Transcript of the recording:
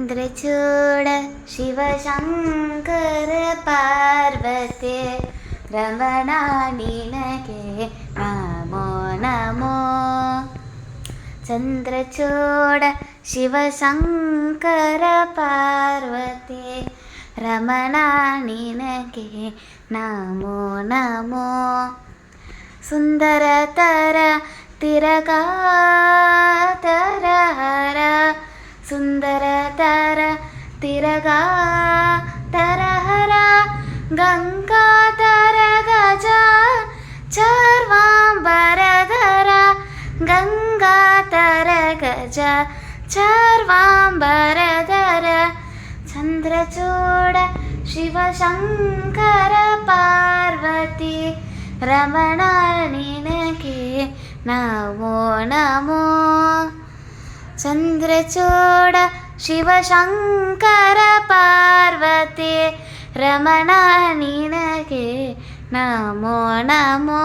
चन्द्रचूड शिवशङ्कर पार्वते रमणा निनगे नमो नमो। चन्द्रचूड शिवशङ्कर पार्वते रमणा निनगे नमो नमो। सुन्दरतर तिरगातर हर सुन्दरतर तिरगातर हर गङ्गाधर गज चार्वाम्बरधर गङ्गाधर गज चार्वाम्बरधर। चन्द्रचूड शिवशङ्कर पार्वती रमणा निनगे नमो नमो। चन्द्रचूड शिवशङ्कर पार्वती रमणा निनगे नमो नमो।